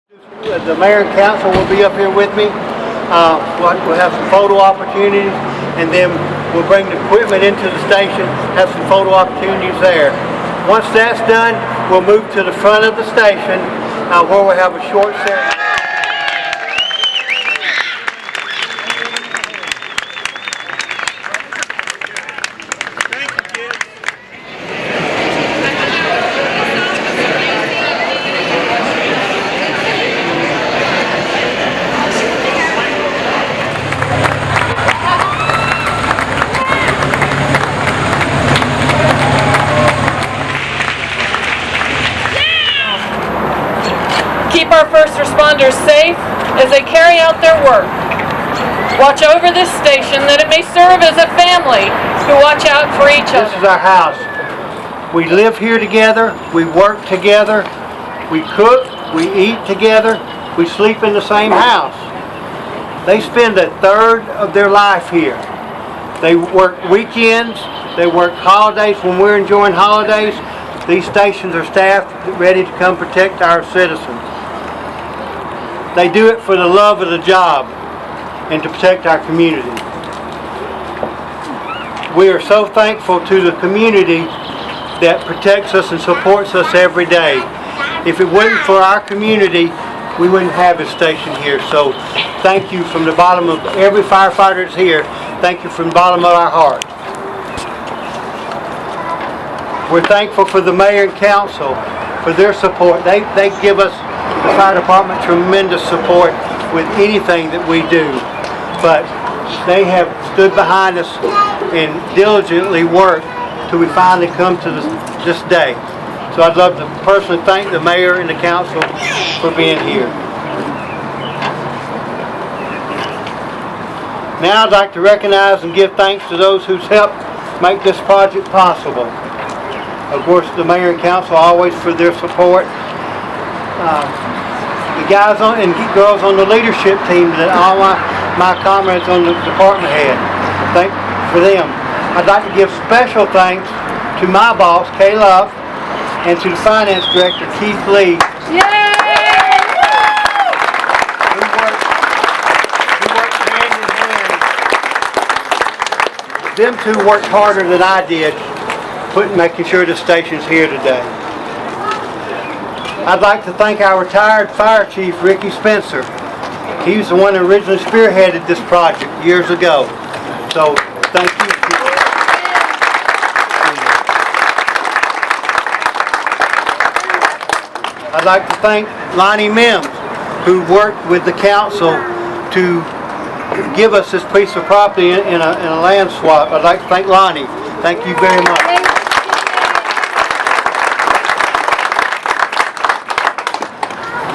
The mayor and council will be up here with me. We'll have some photo opportunities, and then we'll bring the equipment into the station, have some photo opportunities there. Once that's done, we'll move to the front of the station where we'll have a short ceremony. Keep our first responders safe as they carry out their work. Watch over this station that it may serve as a family who watch out for each other. This is our house. We live here together, we work together, we cook, we eat together, we sleep in the same house. They spend a third of their life here. They work weekends, they work holidays when we're enjoying holidays. These stations are staffed ready to come protect our citizens. They do it for the love of the job and to protect our community. We are so thankful to the community that protects us and supports us every day. If it wasn't for our community, we wouldn't have this station here. So thank you from the bottom of every firefighter that's here. Thank you from the bottom of our heart. We're thankful for the mayor and council for their support. They give us, the fire department, tremendous support with anything that we do. But they have stood behind us and diligently worked till we finally come to this day. So I'd love to personally thank the mayor and the council for being here. Now I'd like to recognize and give thanks to those who's helped make this project possible. Of course, the mayor and council always for their support. The guys and girls on the leadership team that all my comrades on the department had. Thank for them. I'd like to give special thanks to my boss, Kay Love, and to the finance director, Keith Lee. Yay! Who worked hand in hand. Them two worked harder than I did, making sure the station's here today. I'd like to thank our retired fire chief, Ricky Spencer. He was the one that originally spearheaded this project years ago. So, thank you. I'd like to thank Lonnie Mims, who worked with the council to give us this piece of property in a land swap. I'd like to thank Lonnie. Thank you very much.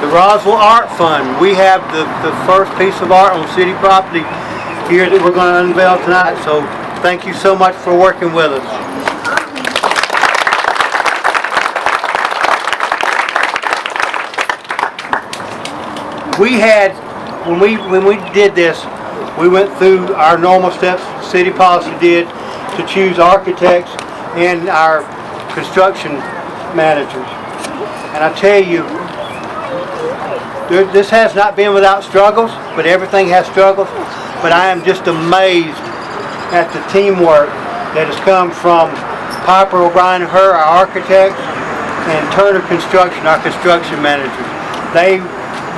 The Roswell Art Fund. We have the first piece of art on city property here that we're going to unveil tonight. So thank you so much for working with us. We had, when we did this, we went through our normal steps city policy did to choose architects and our construction managers. And I tell you, this has not been without struggles, but everything has struggles. But I am just amazed at the teamwork that has come from Piper O'Brien and her, our architects, and Turner Construction, our construction managers. They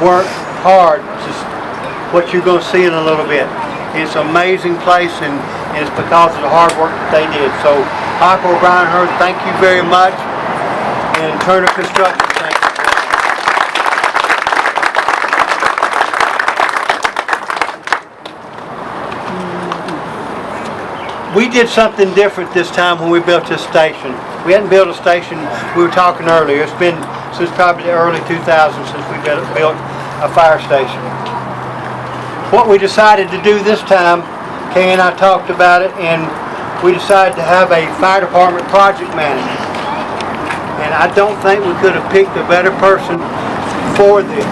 work hard, just what you're going to see in a little bit. It's an amazing place, and it's because of the hard work that they did. So Piper O'Brien and her, thank you very much. And Turner Construction, thank you. We did something different this time when we built this station. We hadn't built a station, we were talking earlier, it's been since probably the early 2000s since we built a fire station. What we decided to do this time, Kay and I talked about it, and we decided to have a fire department project manager. And I don't think we could have picked a better person for this.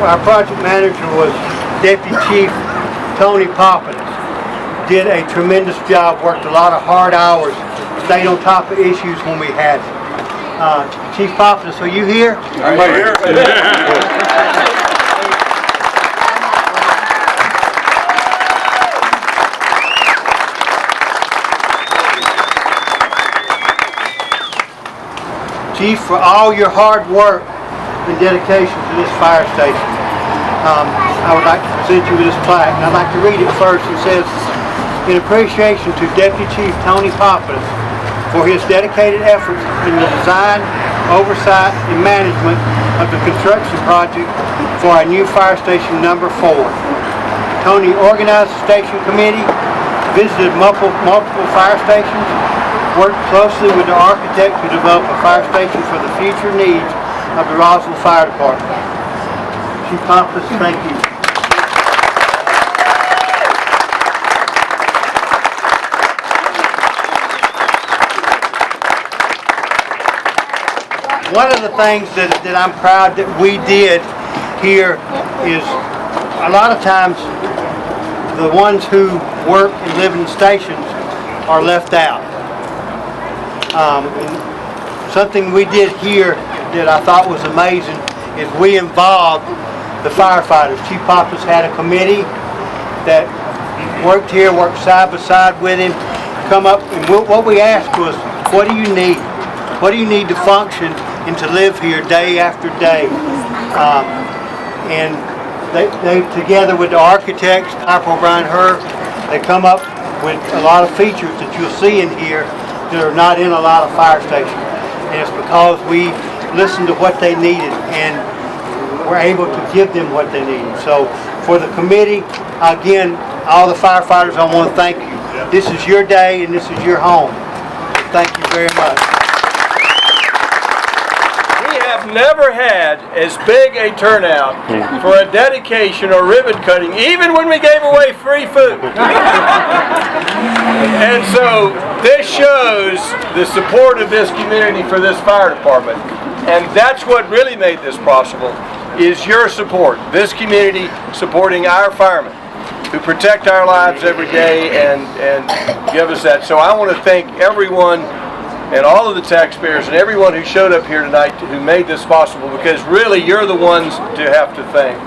Our project manager was Deputy Chief Tony Poppins. Did a tremendous job, worked a lot of hard hours, stayed on top of issues when we had it. Chief Poppins, are you here? I'm right here. Chief, for all your hard work and dedication to this fire station. I would like to present you with this plaque, and I'd like to read it first. It says, in appreciation to Deputy Chief Tony Pappas for his dedicated efforts in the design, oversight, and management of the construction project for our new fire station number 4. Tony organized the station committee, visited multiple fire stations, worked closely with the architect to develop a fire station for the future needs of the Roswell Fire Department. Chief Pappas, thank you. One of the things that I'm proud that we did here is a lot of times the ones who work and live in stations are left out. And something we did here that I thought was amazing is we involved the firefighters. Chief Pappas had a committee that worked here, worked side by side with him, come up, and what we asked was, what do you need? What do you need to function and to live here day after day? And they together with the architects, Brian Herr, they come up with a lot of features that you'll see in here that are not in a lot of fire stations. And it's because we listened to what they needed and were able to give them what they needed. So for the committee, again, all the firefighters, I want to thank you. This is your day and this is your home. Thank you very much. Never had as big a turnout for a dedication or ribbon cutting, even when we gave away free food. And so this shows the support of this community for this fire department. And that's what really made this possible, is your support. This community supporting our firemen who protect our lives every day and give us that. So I want to thank everyone and all of the taxpayers and everyone who showed up here tonight who made this possible, because really you're the ones to have to thank.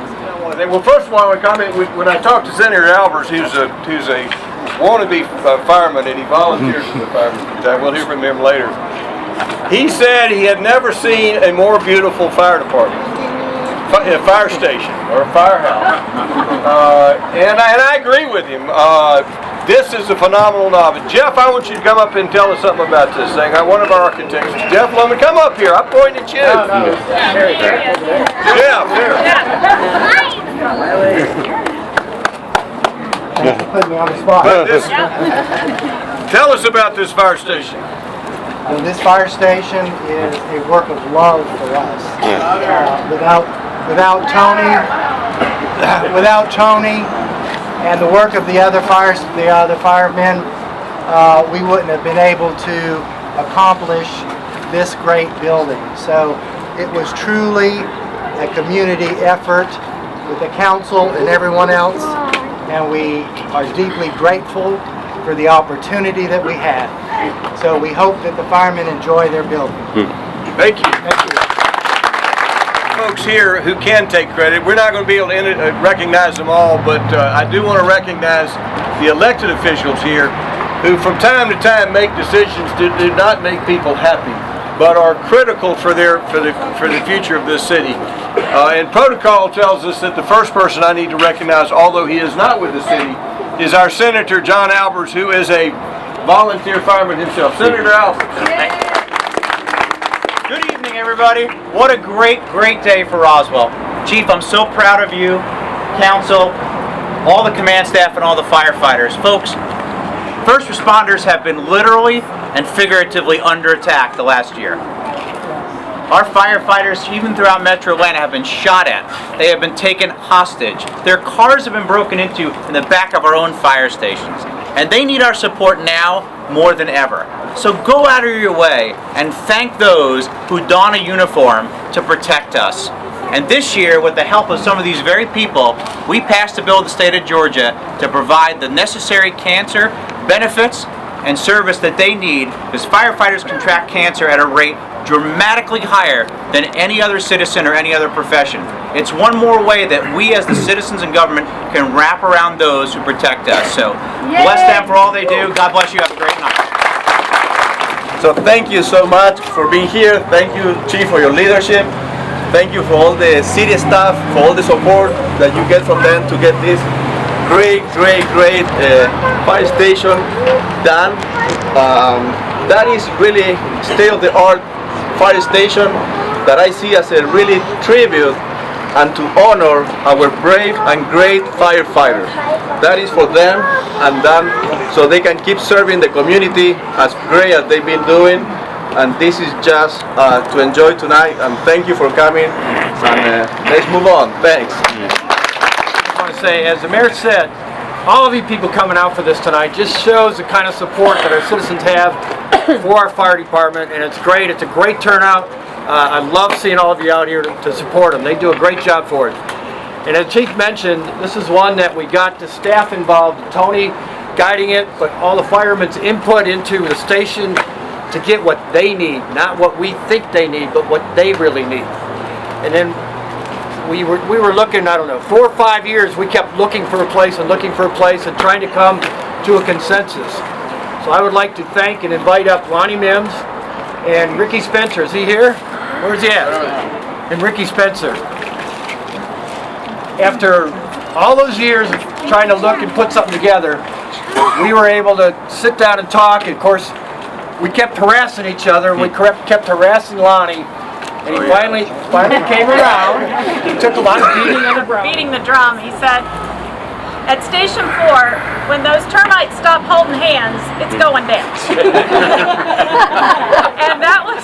Well, first of all, I want to comment, when I talked to Senator Albers, who's a wannabe fireman, and he volunteers for the firemen. We'll hear from him later. He said he had never seen a more beautiful fire department, a fire station, or a firehouse. And I agree with him. This is a phenomenal novel. Jeff, I want you to come up and tell us something about this thing. One of our architects. Jeff Loman, come up here. I'm pointing at you. Jeff, here. Put me on the spot. Tell us about this fire station. Well, this fire station is a work of love for us. Without Tony and the work of the other firemen, we wouldn't have been able to accomplish this great building. So it was truly a community effort with the council and everyone else, and we are deeply grateful for the opportunity that we had. So we hope that the firemen enjoy their building. Thank you. Thank you. Folks here who can take credit. We're not going to be able to recognize them all, but I do want to recognize the elected officials here who from time to time make decisions that do not make people happy, but are critical for the future of this city. And protocol tells us that the first person I need to recognize, although he is not with the city, is our Senator John Albers, who is a volunteer fireman himself. Senator Albers. Good evening, everybody. What a great day for Roswell. Chief, I'm so proud of you, council, all the command staff, and all the firefighters. Folks, first responders have been literally and figuratively under attack the last year. Our firefighters, even throughout Metro Atlanta, have been shot at. They have been taken hostage. Their cars have been broken into in the back of our own fire stations. And they need our support now more than ever. So go out of your way and thank those who don a uniform to protect us. And this year, with the help of some of these very people, we passed a bill in the state of Georgia to provide the necessary cancer benefits and service that they need, because firefighters contract cancer at a rate dramatically higher than any other citizen or any other profession. It's one more way that we as the citizens and government can wrap around those who protect us. So bless them for all they do. God bless you. Have a great night. So thank you so much for being here. Thank you, Chief, for your leadership. Thank you for all the city staff, for all the support that you get from them to get this great fire station done. That is really state-of-the-art fire station that I see as a really tribute and to honor our brave and great firefighters. That is for them and them, so they can keep serving the community as great as they've been doing. And this is just to enjoy tonight, and thank you for coming, and let's move on. Thanks. I want to say, as the mayor said, all of you people coming out for this tonight just shows the kind of support that our citizens have for our fire department, and it's great. It's a great turnout. I love seeing all of you out here to support them. They do a great job for it. And as Chief mentioned, this is one that we got the staff involved, Tony guiding it, but all the firemen's input into the station to get what they need, not what we think they need, but what they really need. And then we were looking, I don't know, 4 or 5 years, we kept looking for a place and trying to come to a consensus. So I would like to thank and invite up Lonnie Mims and Ricky Spencer. Is he here? Where's he at? And Ricky Spencer. After all those years of trying to look and put something together, we were able to sit down and talk. And of course, we kept harassing each other. We kept harassing Lonnie. And he finally came around. He took a lot of beating the drum. He said, at Station 4, when those termites stop holding hands, it's going down. And that was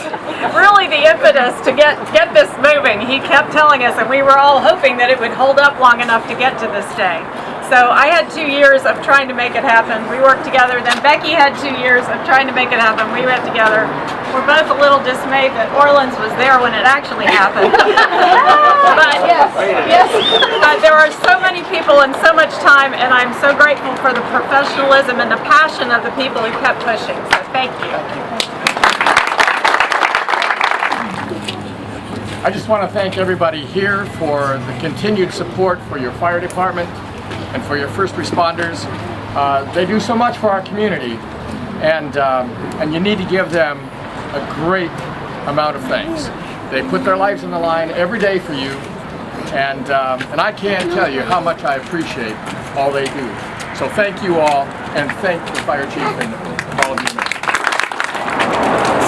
really the impetus to get this moving. He kept telling us, and we were all hoping that it would hold up long enough to get to this day. So I had 2 years of trying to make it happen. We worked together. Then Becky had 2 years of trying to make it happen. We went together. We're both a little dismayed that Orleans was there when it actually happened. But there are so many people and so much time, and I'm so grateful for the professionalism and the passion of the people who kept pushing. So thank you. I just want to thank everybody here for the continued support for your fire department and for your first responders. They do so much for our community, and you need to give them a great amount of thanks. They put their lives on the line every day for you, and I can't tell you how much I appreciate all they do. So thank you all, and thank the fire chief and all of you.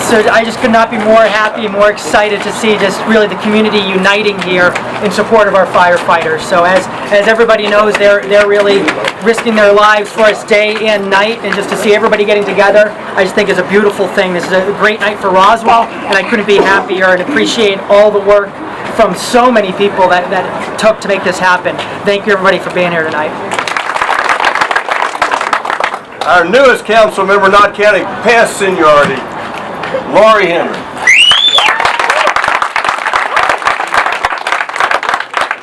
So I just could not be more happy, more excited to see just really the community uniting here in support of our firefighters. So as everybody knows, they're really risking their lives for us day and night, and just to see everybody getting together, I just think is a beautiful thing. This is a great night for Roswell, and I couldn't be happier and appreciate all the work from so many people that it took to make this happen. Thank you everybody for being here tonight. Our newest council member, not counting past seniority, Lori Henry.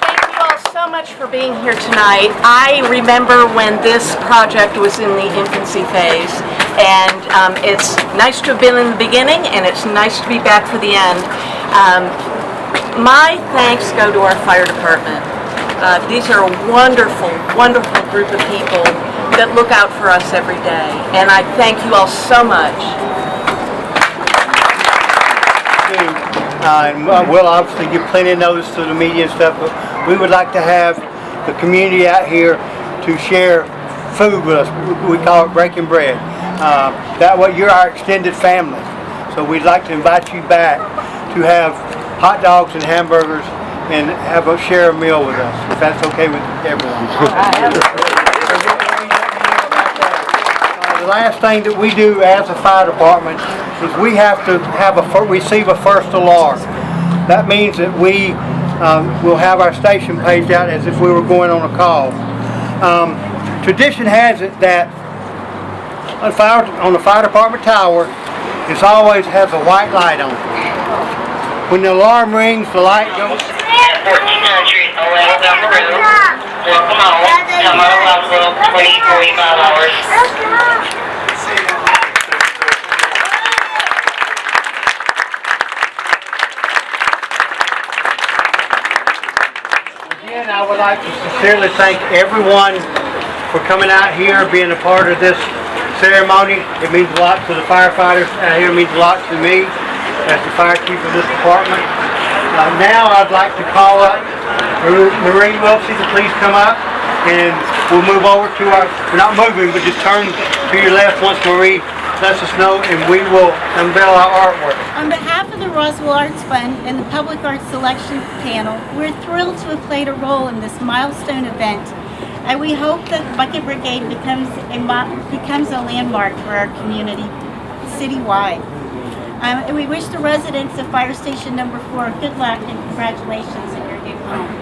Thank you all so much for being here tonight. I remember when this project was in the infancy phase, and it's nice to have been in the beginning, and it's nice to be back for the end. My thanks go to our fire department. These are a wonderful, wonderful group of people that look out for us every day, and I thank you all so much. We'll obviously give plenty of notice to the media and stuff, but we would like to have the community out here to share food with us. We call it breaking bread. That way you're our extended family. So we'd like to invite you back to have hot dogs and hamburgers and share a meal with us, if that's okay with everyone. The last thing that we do as a fire department is we have to receive a first alarm. That means that we will have our station paged out as if we were going on a call. Tradition has it that on the fire department tower, it always has a white light on. When the alarm rings, the light goes. 1400, Owen down the road. Welcome home. Tomorrow Roswell, 45 hours. Again, I would like to sincerely thank everyone for coming out here, being a part of this ceremony. It means a lot to the firefighters out here. It means a lot to me as the fire chief of this department. Now I'd like to call up Marie Wiltsey to please come up, and we'll move over to our, we're not moving, but just turn to your left once Marie lets us know, and we will unveil our artwork. On behalf of the Roswell Arts Fund and the Public Arts Selection Panel, we're thrilled to have played a role in this milestone event, and we hope that Bucket Brigade becomes a landmark for our community citywide. And we wish the residents of Fire Station Number 4 good luck and congratulations at your new home.